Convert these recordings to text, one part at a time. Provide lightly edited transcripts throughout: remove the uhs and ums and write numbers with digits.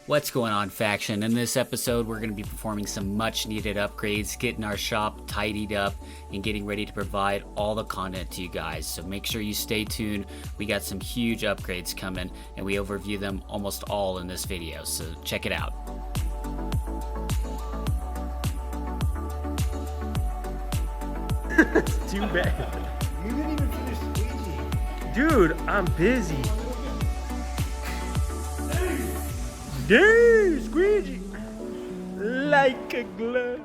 What's going on, faction? In this episode, we're going to be performing some much needed upgrades, getting our shop tidied up, and getting ready to provide all the content to you guys. So make sure you stay tuned. We got some huge upgrades coming, and we overview them almost all in this video. So check it out. It's too bad. You didn't even finish squeegee. Dude, I'm busy. Dude, squeegee. Like a glove.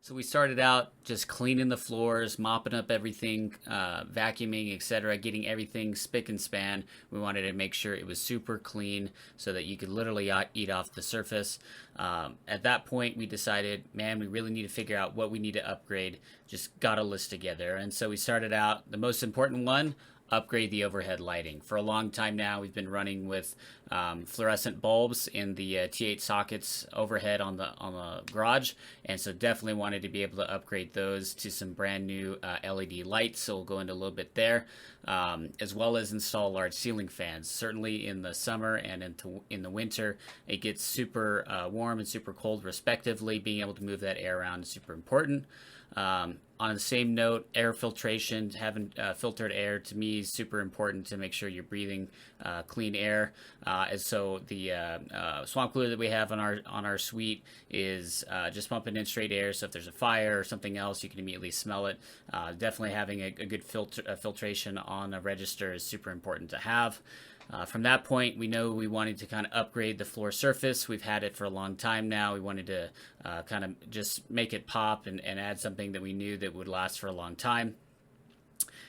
So we started out just cleaning the floors, mopping up everything, vacuuming, etc., getting everything spick and span. We wanted to make sure it was super clean so that you could literally eat off the surface. At that point, we decided, man, we really need to figure out what we need to upgrade. Just got a list together. And so we started out, the most important one, upgrade the overhead lighting. For a long time now, we've been running with fluorescent bulbs in the T8 sockets overhead on the garage, and so definitely wanted to be able to upgrade those to some brand new LED lights. So we'll go into a little bit there, as well as install large ceiling fans. Certainly in the summer and in the winter, it gets super warm and super cold respectively. Being able to move that air around is super important. On the same note, air filtration, having filtered air to me is super important to make sure you're breathing clean air. And so the swamp cooler that we have on our suite is just pumping in straight air. So if there's a fire or something else, you can immediately smell it. Definitely having a good filtration on a register is super important to have. From that point, we know we wanted to kind of upgrade the floor surface. We've had it for a long time now. We wanted to kind of just make it pop and add something that we knew that would last for a long time.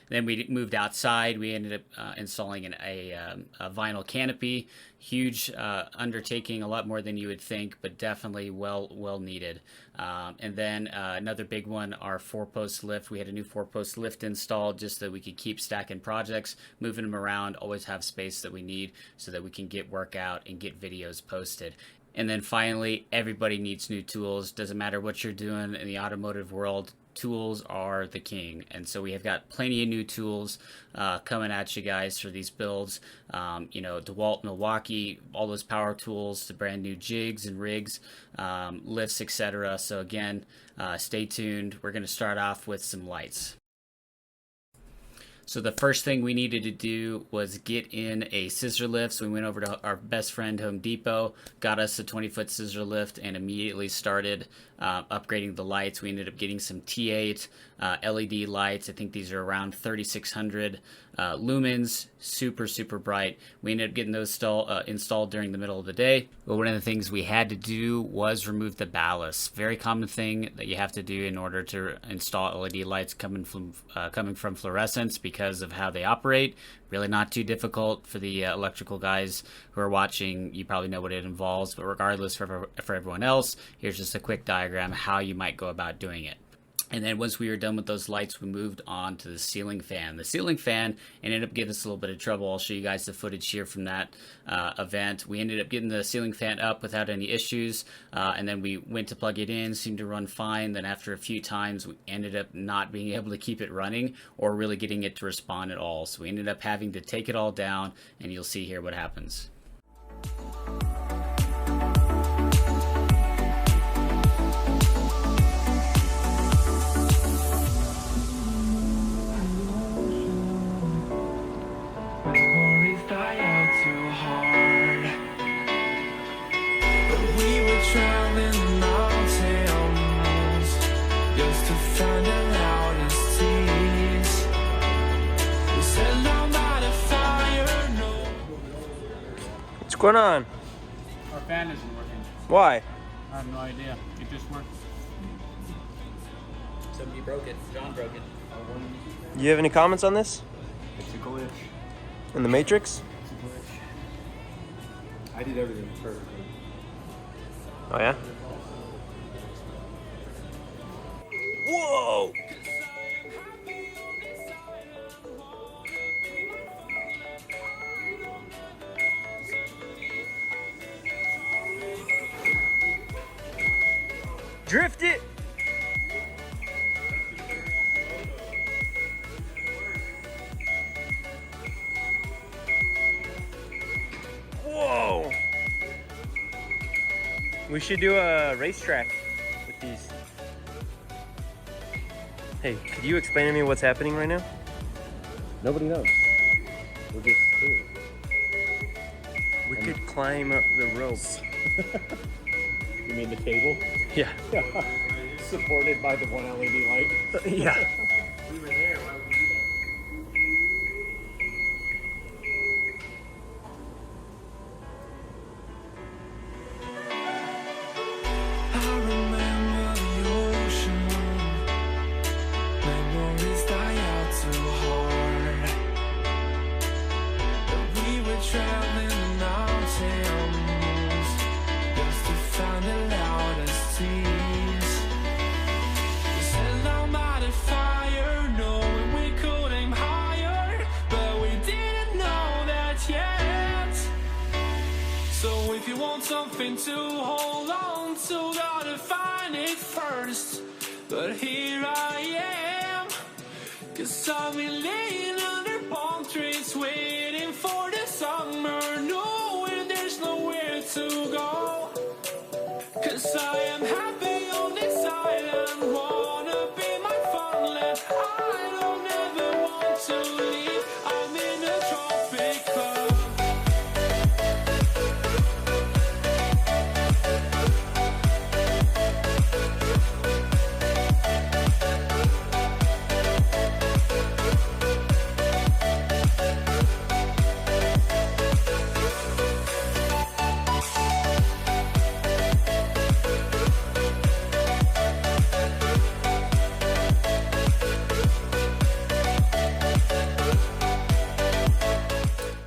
Then we moved outside. We ended up installing a vinyl canopy. Huge undertaking, a lot more than you would think, but definitely well needed. And then another big one, our 4-post lift. We had a new 4-post lift installed just so that we could keep stacking projects, moving them around, always have space that we need so that we can get work out and get videos posted. And then finally, everybody needs new tools. Doesn't matter what you're doing in the automotive world, tools are the king. And so we have got plenty of new tools coming at you guys for these builds. DeWalt, Milwaukee, all those power tools, the brand new jigs and rigs, lifts, etc. So again, stay tuned. We're going to start off with some lights. So the first thing we needed to do was get in a scissor lift. So we went over to our best friend Home Depot, got us a 20-foot scissor lift, and immediately started upgrading the lights. We ended up getting some T8 LED lights. I think these are around 3,600 lumens, super bright. We ended up getting those installed during the middle of the day. But one of the things we had to do was remove the ballast. Very common thing that you have to do in order to install LED lights coming from fluorescents because of how they operate. Really not too difficult for the electrical guys who are watching. You probably know what it involves, but regardless for everyone else, here's just a quick diagram how you might go about doing it. And then once we were done with those lights, we moved on to the ceiling fan. The ceiling fan ended up giving us a little bit of trouble. I'll show you guys the footage here from that event. We ended up getting the ceiling fan up without any issues, and then we went to plug it in, seemed to run fine. Then after a few times, we ended up not being able to keep it running or really getting it to respond at all. So we ended up having to take it all down, and you'll see here what happens. What's going on? Our fan isn't working. Why? I have no idea. It just worked. Somebody broke it. John broke it. You have any comments on this? It's a glitch. In the Matrix? It's a glitch. I did everything perfectly. Oh yeah? Whoa! Drift it! Whoa! We should do a racetrack with these. Hey, could you explain to me what's happening right now? Nobody knows. We're just doing We could climb up the rope. it. You mean the cable? Yeah. Supported by the one LED light. Yeah. We were there. Why would we do that? I remember the ocean. Memories die out too hard. But we were traveling the mountains just to find the loudest tears. We set our mind at fire, knowing we could aim higher, but we didn't know that yet. So if you want something to hold on to, gotta find it first. But here I am, 'cause I've been laying under palm trees, waiting for the summer, knowing there's nowhere to go. 'Cause I am happy on this island, wanna be my farmland. I don't ever want to leave, I'm in a tropic club.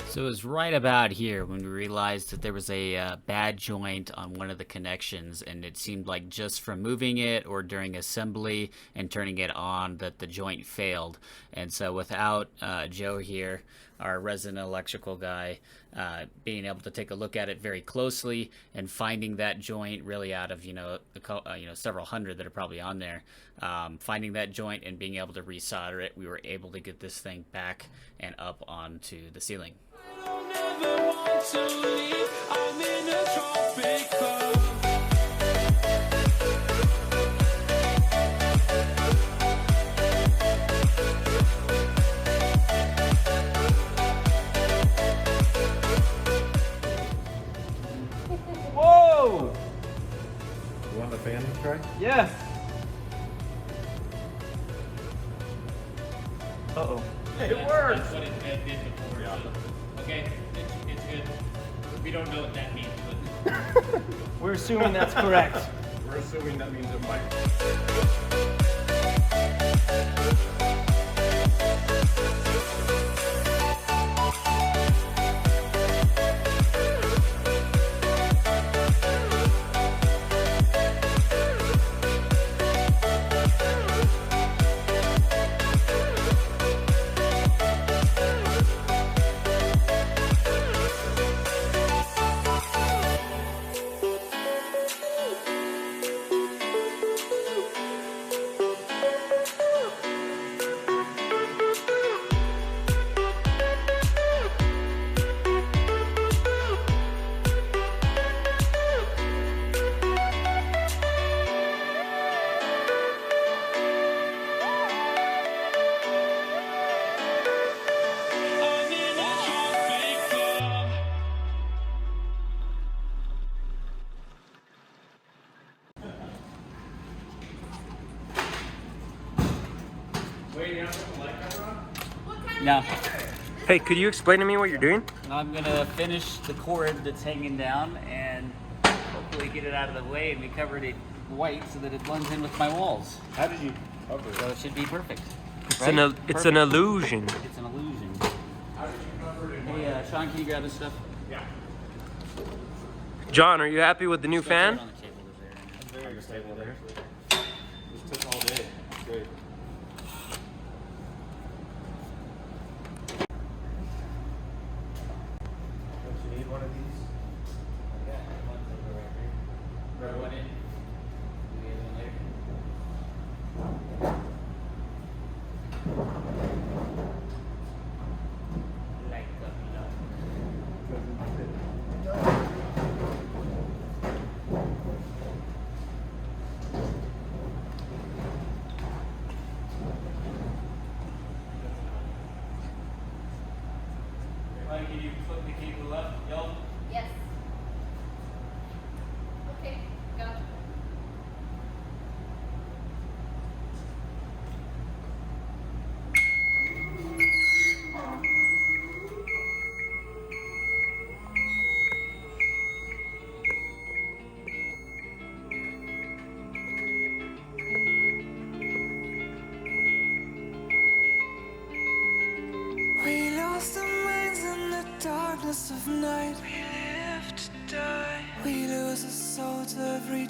So it was right about here when we realized that there was a bad joint on one of the connections, and it seemed like just from moving it or during assembly and turning it on that the joint failed. And so without Joe here, our resident electrical guy, being able to take a look at it very closely and finding that joint really out of several hundred that are probably on there, finding that joint and being able to resolder it, we were able to get this thing back and up onto the ceiling. Don't ever want to leave, I'm in a tropic club. Whoa! You want the fan to try? Yeah. Uh-oh. It works! That's what it did before. Yeah. Okay, it's good. We don't know what that means, but We're assuming that's correct. We're assuming that means it might. I'm in a tropic club. no. Hey, could you explain to me what you're doing? I'm gonna finish the cord that's hanging down and hopefully get it out of the way, and we covered it white so that it blends in with my walls. How did you cover So it? it should be perfect. It's Right? an Perfect. illusion. It's an illusion. How did you cover it? Hey, Sean, can you grab this stuff? Yeah. John, are you happy with the new Go throw it fan? on the table over there. I'm very excited there. This took all day. It's great. Don't you need one of these? Grab one in. Do the other one later. Like a block.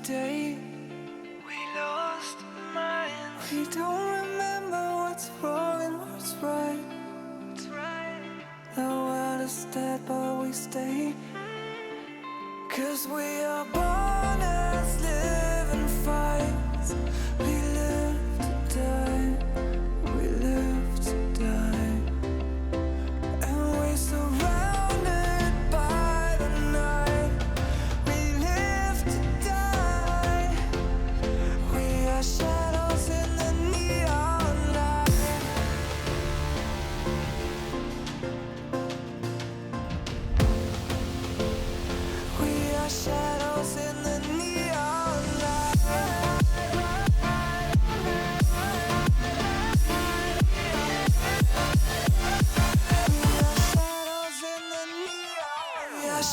day we lost our minds. We don't remember what's wrong and what's right. The world is dead but we stay, 'cause we are born as living fights. We live to die, we live to die, and we're surrounded by the night. We live to die, we are shadows in the neon light. We are shadows in the neon light. We are shadows in the neon. We are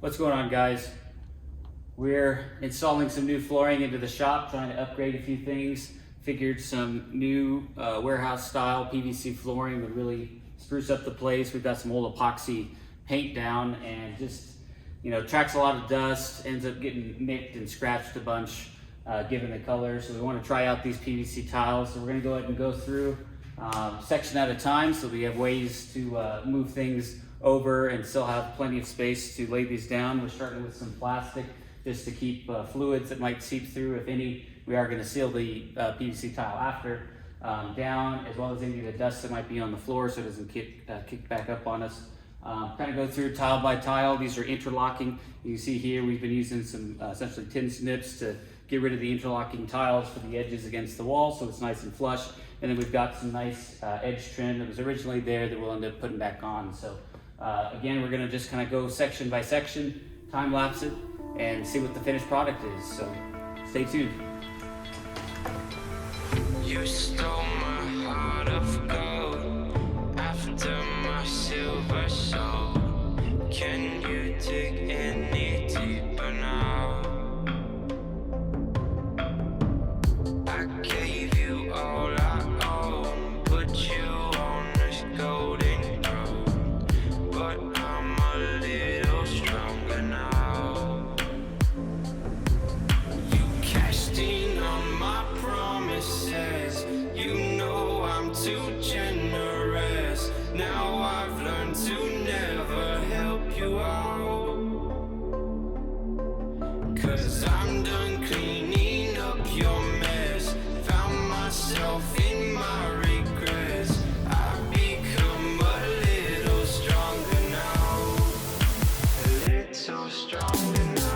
What's going on, guys? We're installing some new flooring into the shop, trying to upgrade a few things. Figured some new warehouse style PVC flooring would really spruce up the place. We've got some old epoxy paint down, and just, you know, tracks a lot of dust, ends up getting nicked and scratched a bunch given the color. So we want to try out these PVC tiles. So we're going to go ahead and go through section at a time, so we have ways to move things over and still have plenty of space to lay these down. We're starting with some plastic just to keep fluids that might seep through, if any. We are going to seal the PVC tile after down, as well as any of the dust that might be on the floor so it doesn't kick back up on us. Kind of go through tile by tile. These are interlocking. You can see here we've been using some essentially tin snips to get rid of the interlocking tiles for the edges against the wall, so it's nice and flush. And then we've got some nice edge trim that was originally there that we'll end up putting back on. So again, we're going to just kind of go section by section, time lapse it, and see what the finished product is. So stay tuned. You stole my heart of gold after my silver soul. Can you dig any deeper now? I gave you all I own, put you on this golden road, but I'm a little stronger now. You cashed in on my promises. You know I'm too generous. Now I've learned to never help you out, 'cause I'm done cleaning up your mess. Found myself in my regrets. I've become a little stronger now, a little stronger now.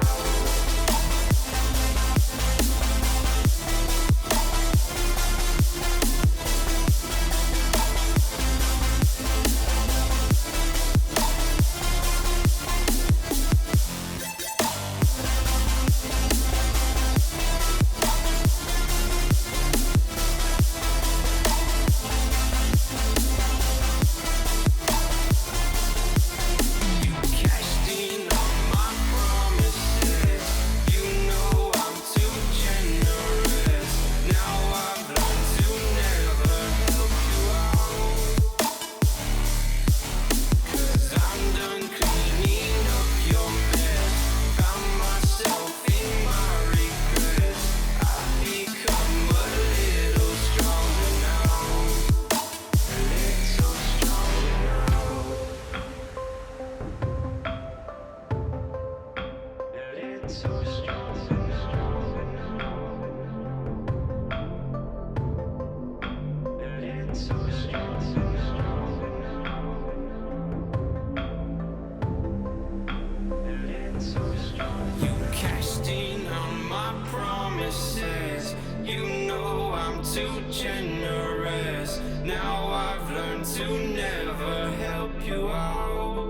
wasting on my promises. You know I'm too generous. Now I've learned to never help you out.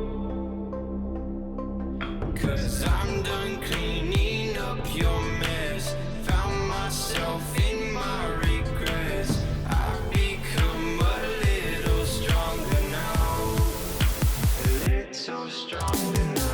'Cause I'm done cleaning up your mess. Found myself in my regrets. I've become a little stronger now. A little stronger now.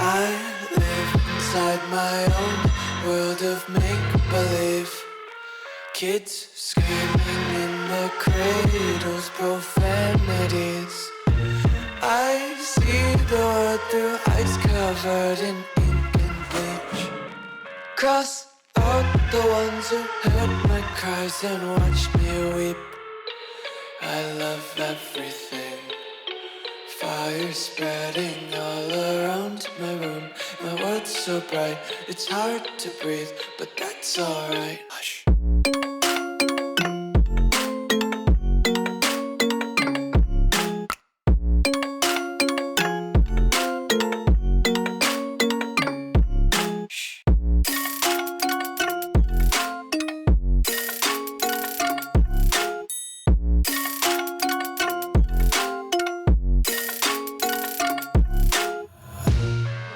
I live inside my own world of make-believe. Kids screaming in their cradles, profanities. I see the world through ice covered in ink and bleach. Cross out the ones who heard my cries and watched me weep. I love everything. Fire spreading all around my room. My world's so bright, it's hard to breathe, but that's alright. Hush.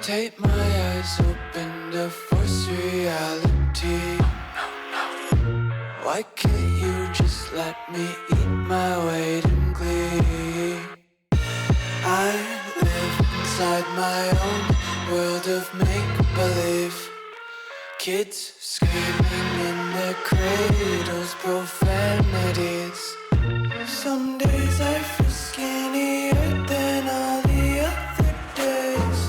Take my eyes open to force reality. Why can't you just let me eat my weight in glee? I live inside my own world of make-believe. Kids screaming in their cradles, profanities. Some days I feel skinnier than all the other days.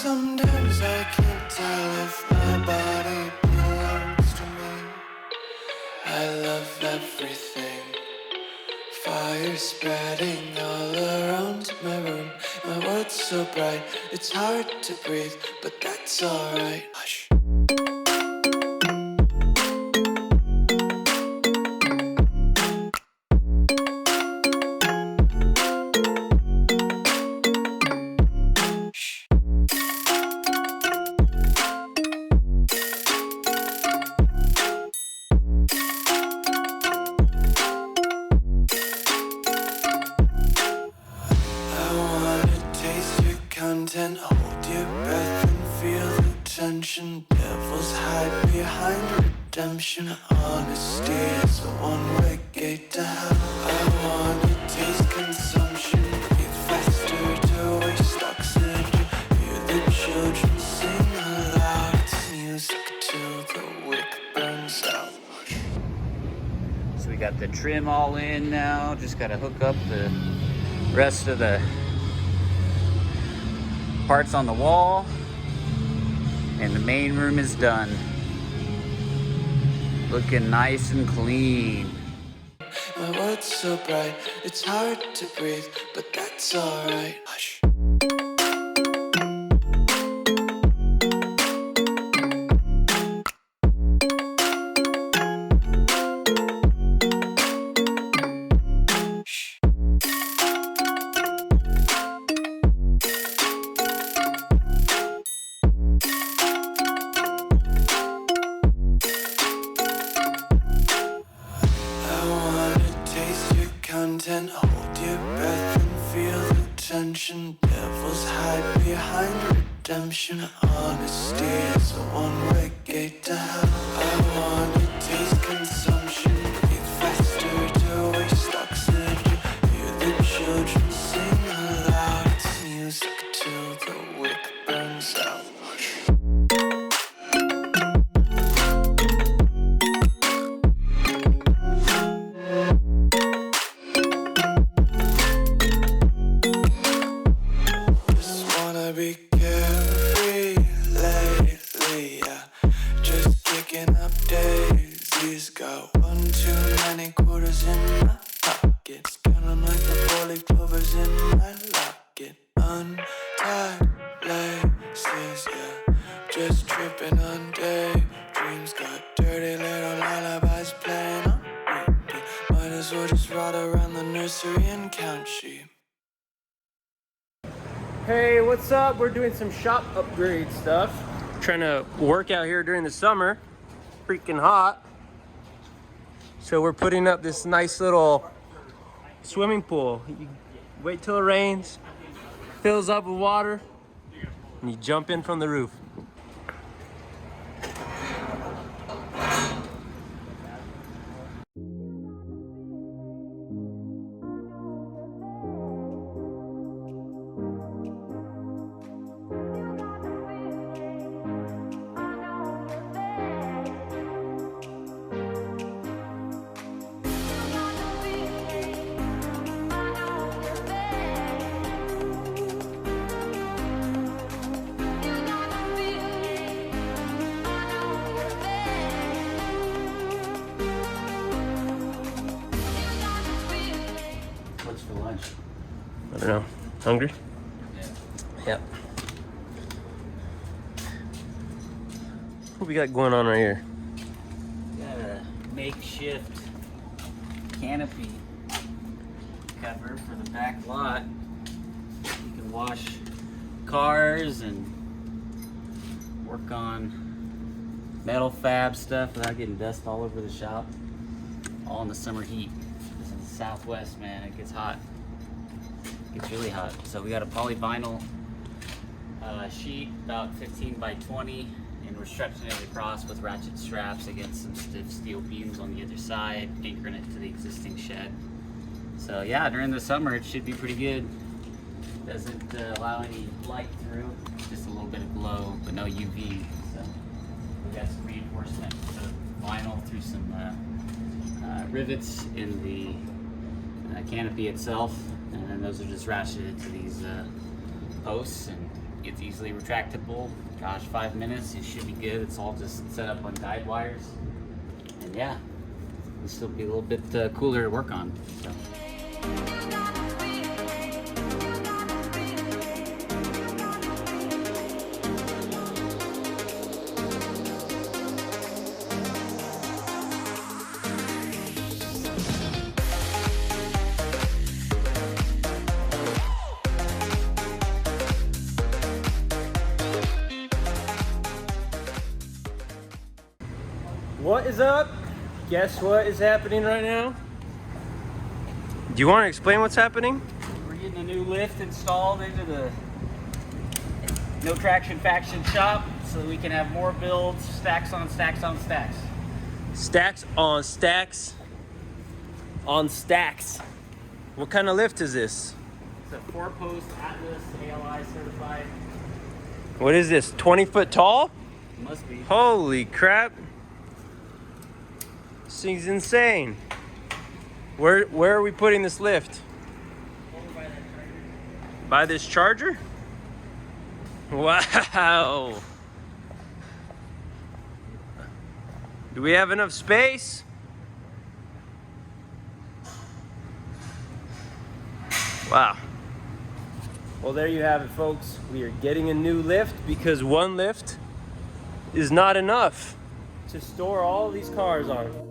Sometimes I can't tell if my body belongs to me. I love everything. Fire spreading all around my room. My world's so bright, it's hard to breathe, but that's alright. Hush. Content, hold your breath and feel the tension. Devils hide behind redemption. Honesty is a one-way gate to hell. I wanna taste consumption. Breathe faster to waste oxygen. Hear the children sing aloud. It's music till the wick burns out. So we got the trim all in now. Just gotta hook up the rest of the parts on the wall, and the main room is done. Looking nice and clean. My world's so bright, it's hard to breathe, but that's alright. Hush. Content, hold your breath and feel the tension. Devils hide behind redemption. Honesty is a one-way gate to hell. I wanna taste consumption. Breathe faster to waste nursery and count sheep. Hey, what's up? We're doing some shop upgrade stuff. Trying to work out here during the summer. Freaking hot. So we're putting up this nice little swimming pool. You wait till it rains, fills up with water, and you jump in from the roof. What's for lunch? I don't know. Hungry? Yeah. Yep. What we got going on right here? Got a makeshift canopy cover for the back lot. You can wash cars and work on metal fab stuff without getting dust all over the shop. All in the summer heat. This is the Southwest, man. It gets hot. It gets really hot. So we got a polyvinyl sheet, about 15 by 20, and we're stretching it across with ratchet straps against some stiff steel beams on the other side, anchoring it to the existing shed. So yeah, during the summer it should be pretty good. Doesn't allow any light through, just a little bit of glow, but no UV. So we got some reinforcement for the vinyl through some rivets in the canopy itself, and then those are just ratcheted to these posts, and it's easily retractable. Gosh, 5 minutes, it should be good. It's all just set up on guide wires, and yeah, it'll still be a little bit cooler to work on. So. What is up? Guess what is happening right now? Do you want to explain what's happening? We're getting a new lift installed into the No Traction Faction shop so that we can have more builds, stacks on stacks on stacks. Stacks on stacks on stacks. What kind of lift is this? It's a 4-post Atlas ALI certified. What is this? 20 foot tall? Must be. Holy crap. This thing's insane. Where are we putting this lift? Over by that charger. By this charger? Wow. Do we have enough space? Wow. Well, there you have it, folks. We are getting a new lift because one lift is not enough to store all these cars on.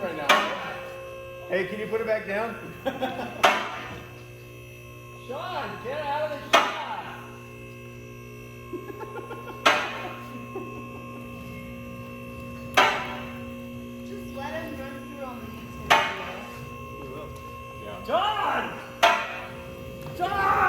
filming right now. Hey, can you put it back down? Sean, get out of the shot! Just let him run through on the YouTube video. John! John!